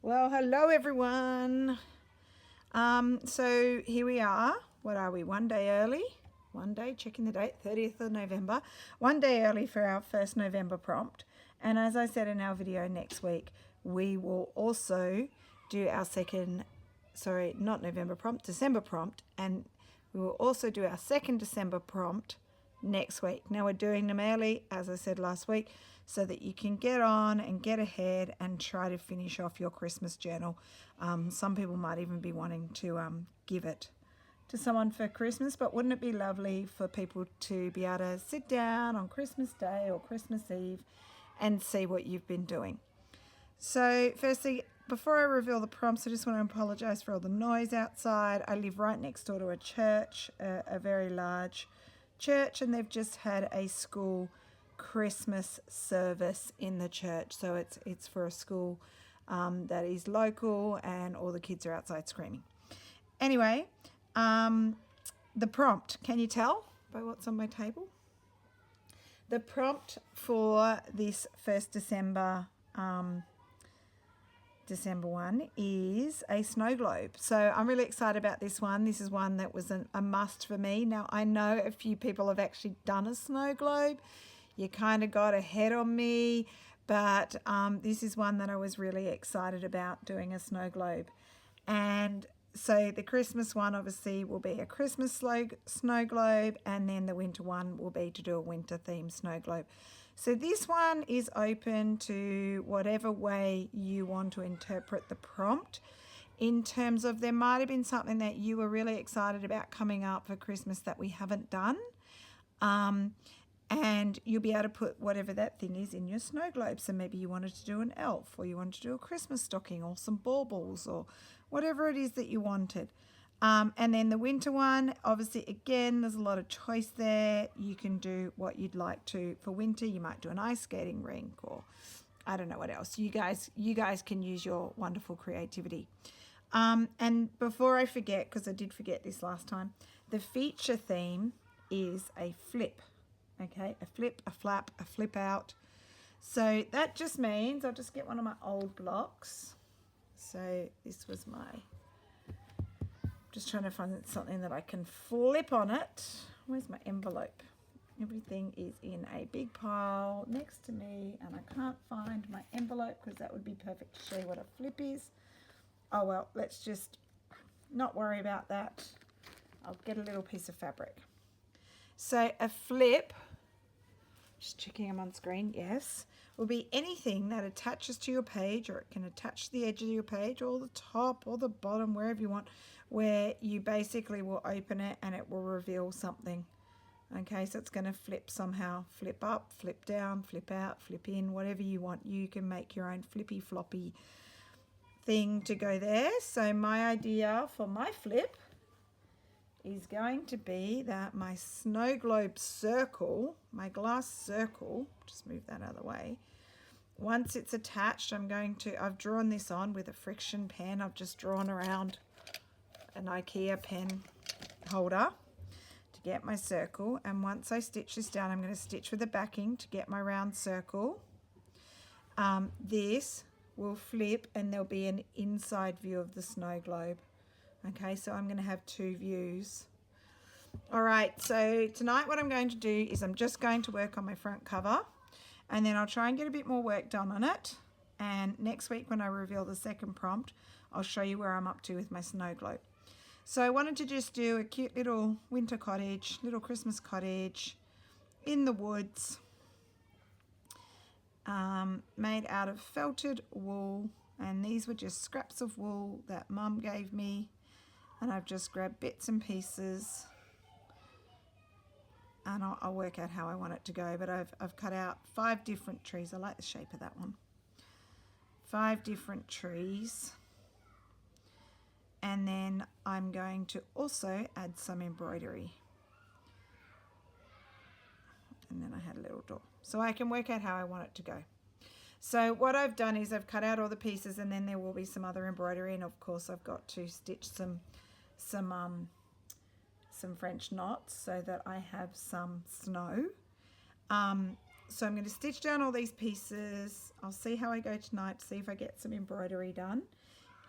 Well, hello everyone. So here we are. What are we? One day early. One day, checking the date, 30th of November. One day early for our first November prompt. And as I said in our video next week, we will also do our second, sorry, not November prompt, December prompt. And we will also do our second December prompt next week. Now we're doing them early, as I said last week, so that you can get on and get ahead and try to finish off your Christmas journal. Some people might even be wanting to give it to someone for Christmas, but wouldn't it be lovely for people to be able to sit down on Christmas Day or Christmas Eve and see what you've been doing? So firstly, before I reveal the prompts, I just want to apologise for all the noise outside. I live right next door to a church, a very large church, and they've just had a school Christmas service in the church. So it's for a school that is local, and all the kids are outside screaming. Anyway, the prompt, can you tell by what's on my table? The prompt for this first December one is a snow globe. So I'm really excited about this one. This is one that was a must for me. Now I know a few people have actually done a snow globe. You kind of got ahead on me, but this is one that I was really excited about doing a snow globe. And so the Christmas one obviously will be a Christmas snow globe, and then the winter one will be to do a winter themed snow globe. So this one is open to whatever way you want to interpret the prompt. In terms of, there might have been something that you were really excited about coming up for Christmas that we haven't done. And you'll be able to put whatever that thing is in your snow globe. So maybe you wanted to do an elf, or you wanted to do a Christmas stocking, or some baubles, or whatever it is that you wanted. And then the winter one, obviously, again, there's a lot of choice there. You can do what you'd like to. For winter, you might do an ice skating rink, or I don't know what else. You guys can use your wonderful creativity. And before I forget, because I did forget this last time, the feature theme is a flip. Okay, a flip, a flap, a flip out. So that just means, I'll just get one of my old blocks. So this was just trying to find something that I can flip on it. Where's my envelope? Everything is in a big pile next to me, and I can't find my envelope because that would be perfect to show you what a flip is. Oh well, let's just not worry about that. I'll get a little piece of fabric. So a flip, just checking I'm on screen, yes, will be anything that attaches to your page, or it can attach to the edge of your page, or the top, or the bottom, wherever you want, where you basically will open it and it will reveal something. Okay, so it's going to flip somehow, flip up, flip down, flip out, flip in, whatever you want. You can make your own flippy floppy thing to go there. So my idea for my flip is going to be that my snow globe circle, my glass circle, just move that out of the way. Once it's attached, I've drawn this on with a friction pen. I've just drawn around an IKEA pen holder to get my circle. And once I stitch this down, I'm going to stitch with the backing to get my round circle. This will flip, and there'll be an inside view of the snow globe. Okay, so I'm going to have two views. All right, so tonight what I'm going to do is I'm just going to work on my front cover, and then I'll try and get a bit more work done on it. And next week when I reveal the second prompt, I'll show you where I'm up to with my snow globe. So I wanted to just do a cute little winter cottage, little Christmas cottage in the woods, made out of felted wool. And these were just scraps of wool that Mum gave me. And I've just grabbed bits and pieces, and I'll work out how I want it to go. But I've cut out 5 different trees. I like the shape of that one. 5 different trees. And then I'm going to also add some embroidery. And then I had a little door. So I can work out how I want it to go. So what I've done is I've cut out all the pieces, and then there will be some other embroidery. And of course I've got to stitch some French knots so that I have some snow. So I'm going to stitch down all these pieces. I'll see how I go tonight, see if I get some embroidery done,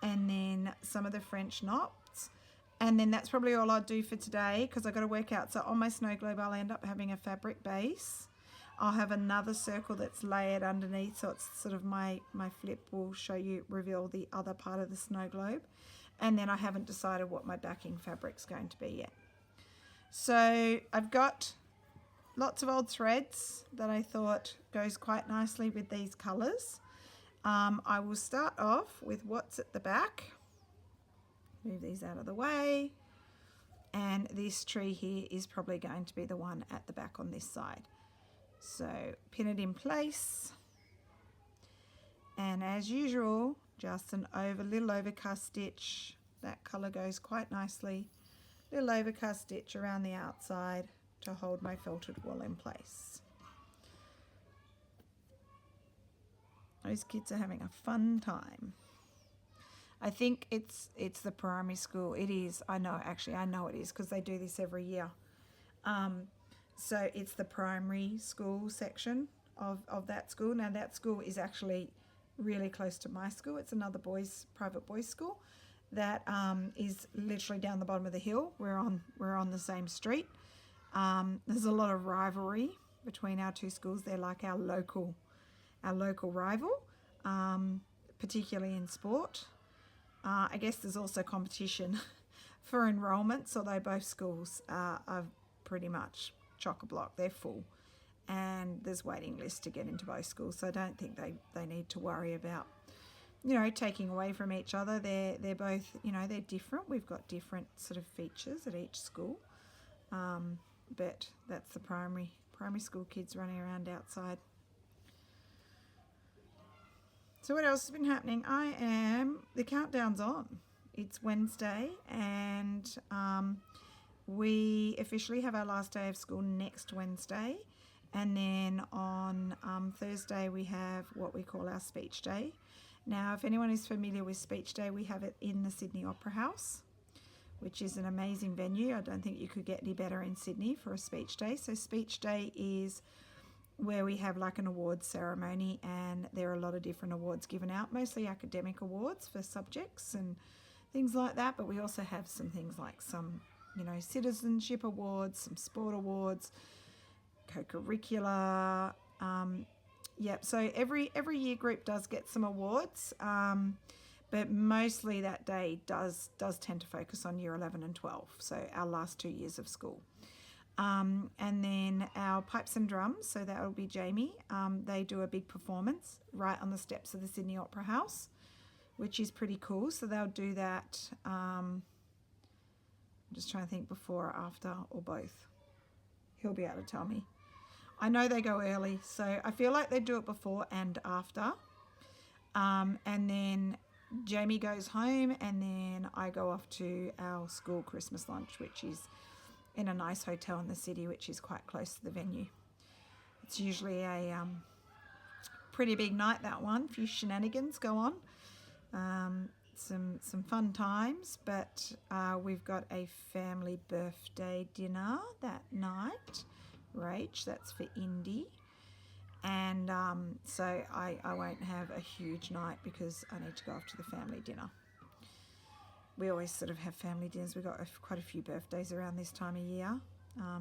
and then some of the French knots. And then that's probably all I'll do for today, because I've got to work out. So on my snow globe, I'll end up having a fabric base. I'll have another circle that's layered underneath, so it's sort of my flip will reveal the other part of the snow globe. And then I haven't decided what my backing fabric's going to be yet. So I've got lots of old threads that I thought goes quite nicely with these colours. I will start off with what's at the back. Move these out of the way. And this tree here is probably going to be the one at the back on this side. So pin it in place. And as usual, just an little overcast stitch. That colour goes quite nicely. Little overcast stitch around the outside to hold my felted wool in place. Those kids are having a fun time. I think it's the primary school. It is. I know it is, because they do this every year. So it's the primary school section of that school. Now that school is actually really close to my school. It's another private boys school that is literally down the bottom of the hill. We're on the same street. There's a lot of rivalry between our two schools. They're like our local rival, particularly in sport. I guess there's also competition for enrolments, although both schools are pretty much chock-a-block. They're full, and there's waiting lists to get into both schools, so I don't think they need to worry about, taking away from each other. They're both, they're different. We've got different sort of features at each school, but that's the primary school kids running around outside. So what else has been happening? The countdown's on. It's Wednesday, and we officially have our last day of school next Wednesday. And then on Thursday, we have what we call our speech day. Now, if anyone is familiar with speech day, we have it in the Sydney Opera House, which is an amazing venue. I don't think you could get any better in Sydney for a speech day. So speech day is where we have like an awards ceremony, and there are a lot of different awards given out, mostly academic awards for subjects and things like that, but we also have some things like some, citizenship awards, some sport awards, co-curricular. So every year group does get some awards, but mostly that day does tend to focus on year 11 and 12, so our last 2 years of school. And then our pipes and drums, so that will be Jamie. They do a big performance right on the steps of the Sydney Opera House, which is pretty cool. So they'll do that. I'm just trying to think before or after or both. He'll be able to tell me. I know they go early, so I feel like they do it before and after. And then Jamie goes home, and then I go off to our school Christmas lunch, which is in a nice hotel in the city, which is quite close to the venue. It's usually a pretty big night, that one. A few shenanigans go on, some fun times, but we've got a family birthday dinner that night. Rach, that's for Indy, and so I won't have a huge night because I need to go off to the family dinner. We always sort of have family dinners. We've got quite a few birthdays around this time of year.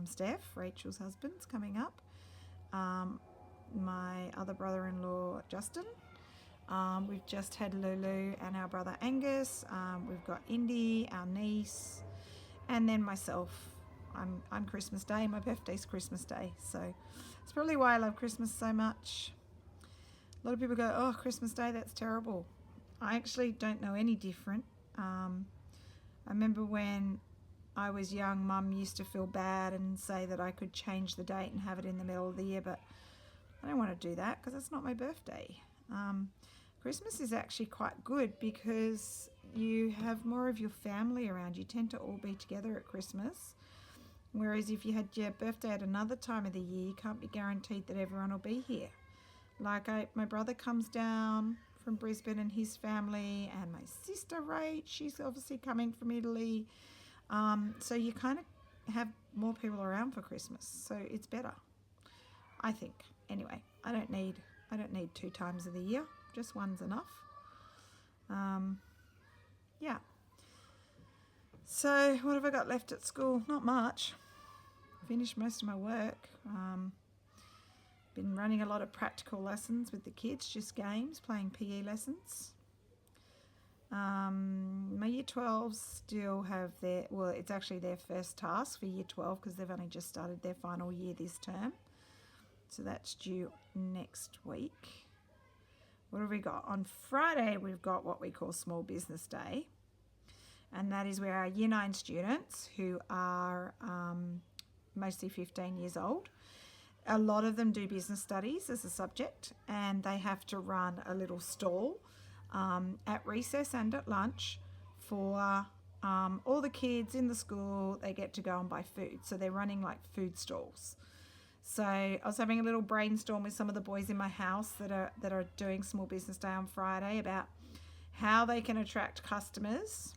Steph, Rachel's husband's coming up. My other brother-in-law, Justin. We've just had Lulu and our brother Angus. We've got Indy, our niece, and then myself. I'm Christmas Day. My birthday's Christmas Day. So it's probably why I love Christmas so much. A lot of people go, oh, Christmas Day, that's terrible. I actually don't know any different. I remember when I was young, Mum used to feel bad and say that I could change the date and have it in the middle of the year, but I don't want to do that because it's not my birthday. Christmas is actually quite good because you have more of your family around. You tend to all be together at Christmas, whereas if you had your birthday at another time of the year, you can't be guaranteed that everyone will be here. Like my brother comes down from Brisbane and his family, and my sister Rach, she's obviously coming from Italy. So you kind of have more people around for Christmas, so it's better, I think. anyway, I don't need 2 times of the year. Just one's enough. Yeah. So what have I got left at school? Not much. Finished most of my work. Been running a lot of practical lessons with the kids, just games, playing PE lessons. My year 12s still have it's actually their first task for year 12 because they've only just started their final year this term. So that's due next week. What have we got? On Friday, we've got what we call Small Business Day. And that is where our year 9 students, who are mostly 15 years old, a lot of them do business studies as a subject, and they have to run a little stall at recess and at lunch for all the kids in the school. They get to go and buy food. So they're running like food stalls. So I was having a little brainstorm with some of the boys in my house that are doing Small Business Day on Friday about how they can attract customers.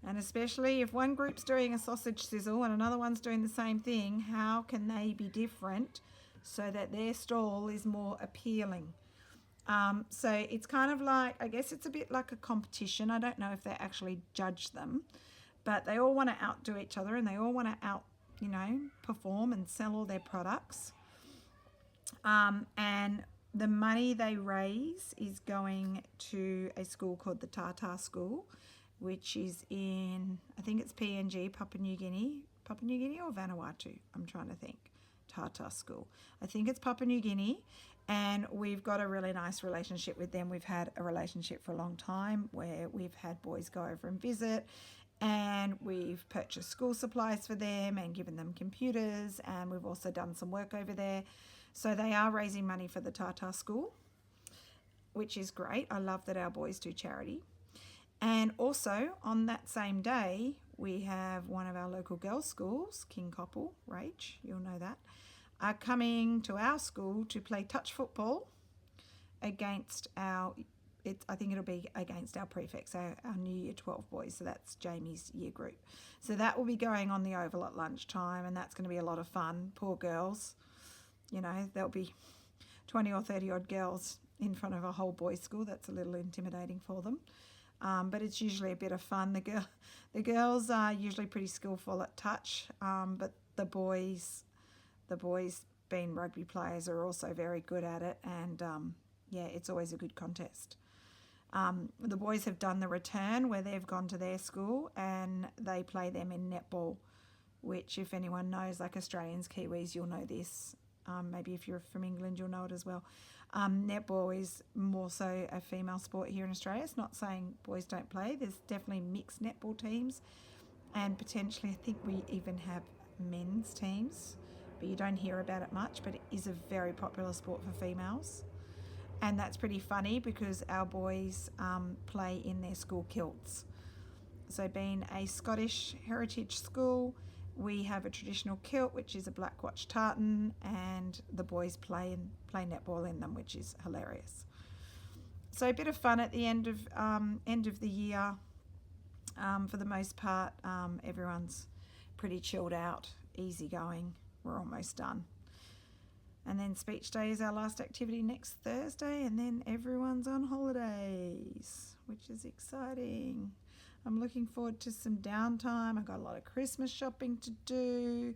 And especially if one group's doing a sausage sizzle and another one's doing the same thing, how can they be different so that their stall is more appealing? So it's kind of like, I guess it's a bit like a competition. I don't know if they actually judge them, but they all want to outdo each other and they all want to perform and sell all their products. And the money they raise is going to a school called the Tata School, which is in, I think it's PNG, Papua New Guinea or Vanuatu, I'm trying to think. Tata School. I think it's Papua New Guinea, and we've got a really nice relationship with them. We've had a relationship for a long time where we've had boys go over and visit, and we've purchased school supplies for them and given them computers, and we've also done some work over there. So they are raising money for the Tata School, which is great. I love that our boys do charity. And also on that same day, we have one of our local girls' schools, King Koppel, Rach, you'll know that, are coming to our school to play touch football against I think it'll be against our prefects, our new year 12 boys. So that's Jamie's year group. So that will be going on the oval at lunchtime, and that's going to be a lot of fun. Poor girls, there'll be 20 or 30 odd girls in front of a whole boys' school. That's a little intimidating for them. But it's usually a bit of fun. The girls are usually pretty skillful at touch, but the boys being rugby players are also very good at it, and it's always a good contest. The boys have done the return where they've gone to their school and they play them in netball, which if anyone knows, like Australians, Kiwis, you'll know this. Maybe if you're from England, you'll know it as well. Netball is more so a female sport here in Australia. It's not saying boys don't play. There's definitely mixed netball teams, and potentially I think we even have men's teams, but you don't hear about it much. But it is a very popular sport for females, and that's pretty funny because our boys play in their school kilts. So being a Scottish heritage school, we have a traditional kilt, which is a black watch tartan, and the boys play netball in them, which is hilarious. So a bit of fun at the end of the year. For the most part, everyone's pretty chilled out, easy going. We're almost done. And then speech day is our last activity next Thursday, and then everyone's on holidays, which is exciting. I'm looking forward to some downtime. I've got a lot of Christmas shopping to do.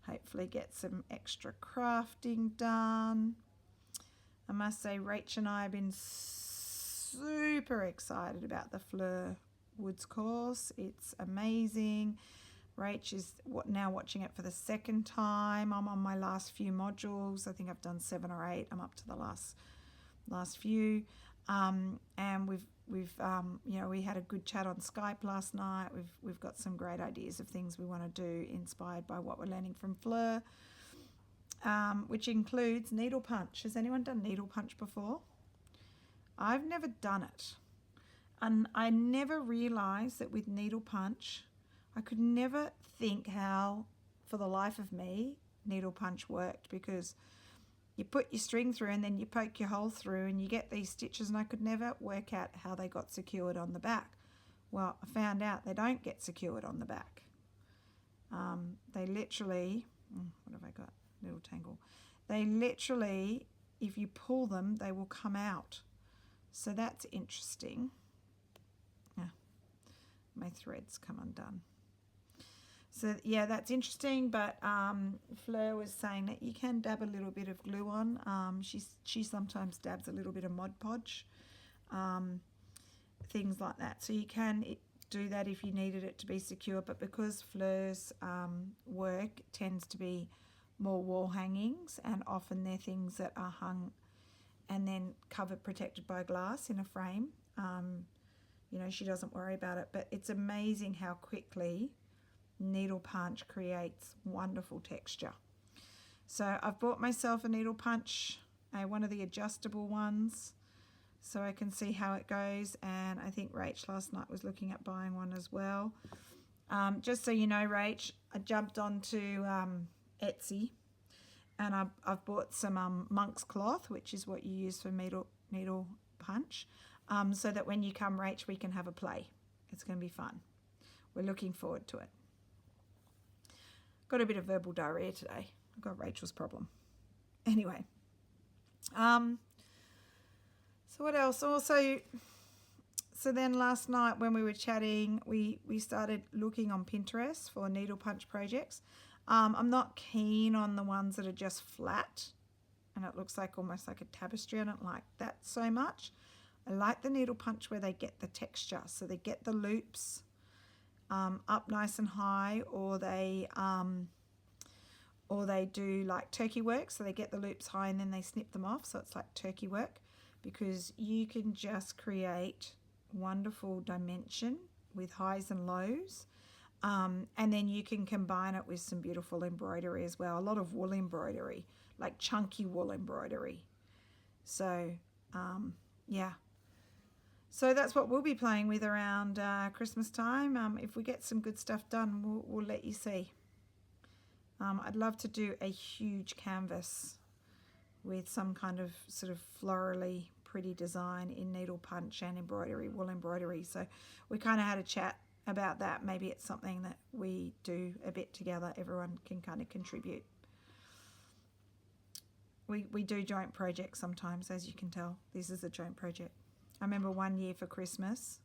Hopefully get some extra crafting done. I must say, Rach and I have been super excited about the Fleur Woods course. It's amazing. Rach is now watching it for the second time. I'm on my last few modules. I think I've done 7 or 8. I'm up to the last few. And we had a good chat on Skype last night. We've got some great ideas of things we want to do inspired by what we're learning from Fleur, which includes needle punch. Has anyone done needle punch before? I've never done it. And I never realised that with needle punch, I could never think how, for the life of me, needle punch worked, because you put your string through and then you poke your hole through and you get these stitches, and I could never work out how they got secured on the back. Well, I found out they don't get secured on the back. They literally, what have I got? Little tangle. They literally if you pull them, they will come out. So that's interesting. Yeah, my threads come undone. So yeah, that's interesting, but Fleur was saying that you can dab a little bit of glue on. She sometimes dabs a little bit of Mod Podge, things like that. So you can do that if you needed it to be secure, but because Fleur's work tends to be more wall hangings, and often they're things that are hung and then covered, protected by glass in a frame, you know, she doesn't worry about it. But it's amazing how quickly needle punch creates wonderful texture. So I've bought myself a needle punch, one of the adjustable ones, so I can see how it goes. And I think Rach last night was looking at buying one as well. Just so you know, Rach, I jumped onto Etsy, and I've bought some monk's cloth, which is what you use for needle punch, so that when you come, Rach, we can have a play. It's going to be fun. We're looking forward to it. Got a bit of verbal diarrhea today. I've got Rachel's problem. Anyway, so what else? Also, so then last night when we were chatting, we started looking on Pinterest for needle punch projects. I'm not keen on the ones that are just flat and it looks like almost like a tapestry. I don't like that so much. I like the needle punch where they get the texture, so they get the loops up nice and high, or they do like turkey work, so they get the loops high and then they snip them off, so it's like turkey work, because you can just create wonderful dimension with highs and lows, and then you can combine it with some beautiful embroidery as well, a lot of wool embroidery, like chunky wool embroidery. So yeah, so that's what we'll be playing with around Christmas time. If we get some good stuff done, we'll let you see. I'd love to do a huge canvas with some kind of sort of florally pretty design in needle punch and embroidery, wool embroidery. So we kind of had a chat about that. Maybe it's something that we do a bit together. Everyone can kind of contribute. We do joint projects sometimes, as you can tell. This is a joint project. I remember one year for Christmas,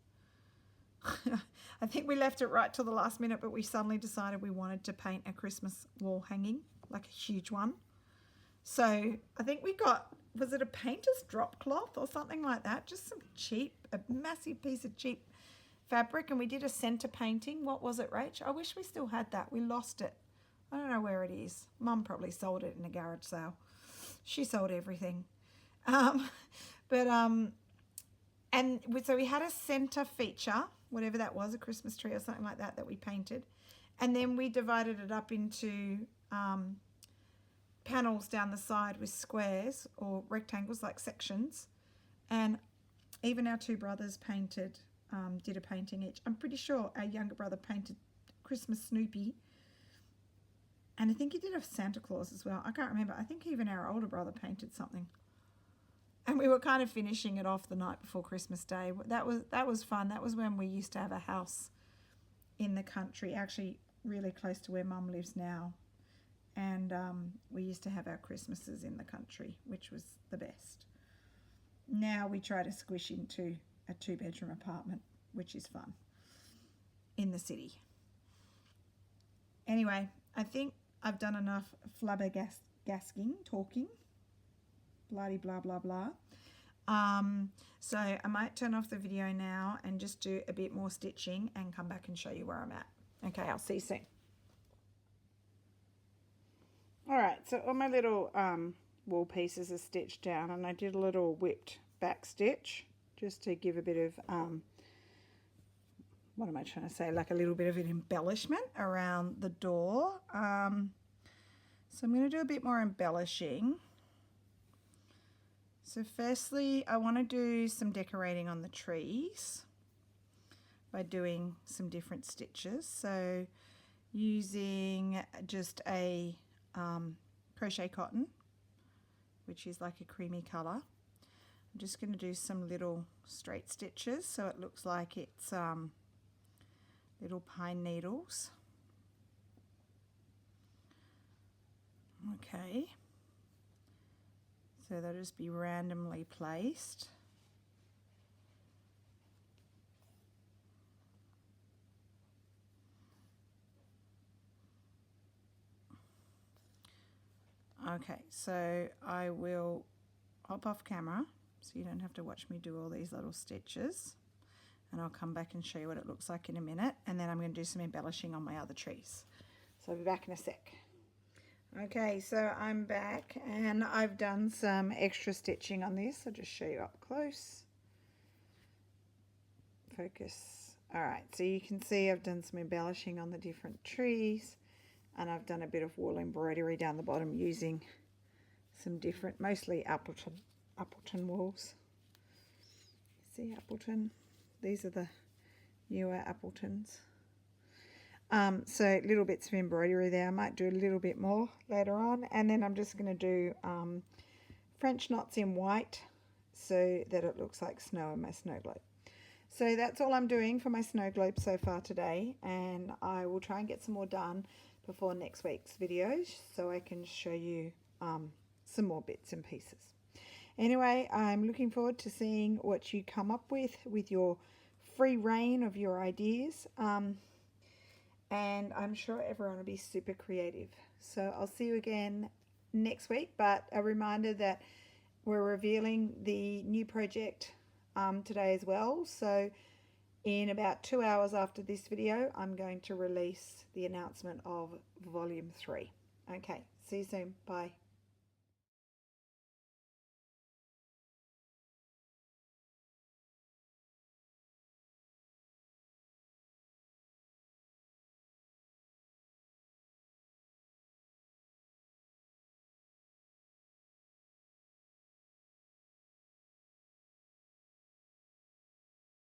I think we left it right till the last minute, but we suddenly decided we wanted to paint a Christmas wall hanging, like a huge one. So I think we got, was it a painter's drop cloth or something like that? Just some cheap, a massive piece of cheap fabric, and we did a centre painting. What was it, Rach? I wish we still had that. We lost it. I don't know where it is. Mum probably sold it in a garage sale. She sold everything. And so we had a centre feature, whatever that was, a Christmas tree or something like that, that we painted. And then we divided it up into panels down the side with squares or rectangles, like sections. And even our two brothers painted, did a painting each. I'm pretty sure our younger brother painted Christmas Snoopy. And I think he did a Santa Claus as well. I can't remember. I think even our older brother painted something. And we were kind of finishing it off the night before Christmas Day. That was fun. That was when we used to have a house in the country, actually really close to where Mum lives now. And we used to have our Christmases in the country, which was the best. Now we try to squish into a 2-bedroom apartment, which is fun, in the city. Anyway, I think I've done enough flabbergasting, talking. Bloody blah blah blah. So I might turn off the video now and just do a bit more stitching and come back and show you where I'm at. Okay, I'll see you soon. All right, so all my little wool pieces are stitched down, and I did a little whipped back stitch just to give a bit of what am I trying to say, like a little bit of an embellishment around the door. So I'm going to do a bit more embellishing. So firstly, I want to do some decorating on the trees by doing some different stitches. So using just a crochet cotton, which is like a creamy colour. I'm just going to do some little straight stitches so it looks like it's little pine needles. Okay. So they'll just be randomly placed. Okay, so I will hop off camera so you don't have to watch me do all these little stitches, and I'll come back and show you what it looks like in a minute, and then I'm going to do some embellishing on my other trees. So I'll be back in a sec. Okay, so I'm back and I've done some extra stitching on this. I'll just show you up close. Focus. Alright, so you can see I've done some embellishing on the different trees, and I've done a bit of wool embroidery down the bottom using some different, mostly Appleton wools. See Appleton? These are the newer Appletons. So little bits of embroidery there. I might do a little bit more later on, and then I'm just going to do French knots in white so that it looks like snow in my snow globe. So that's all I'm doing for my snow globe so far today, and I will try and get some more done before next week's videos so I can show you some more bits and pieces. Anyway, I'm looking forward to seeing what you come up with your free reign of your ideas. And I'm sure everyone will be super creative. So I'll see you again next week, but a reminder that we're revealing the new project today as well. So in about 2 hours after this video, I'm going to release the announcement of volume 3. Okay, see you soon. Bye.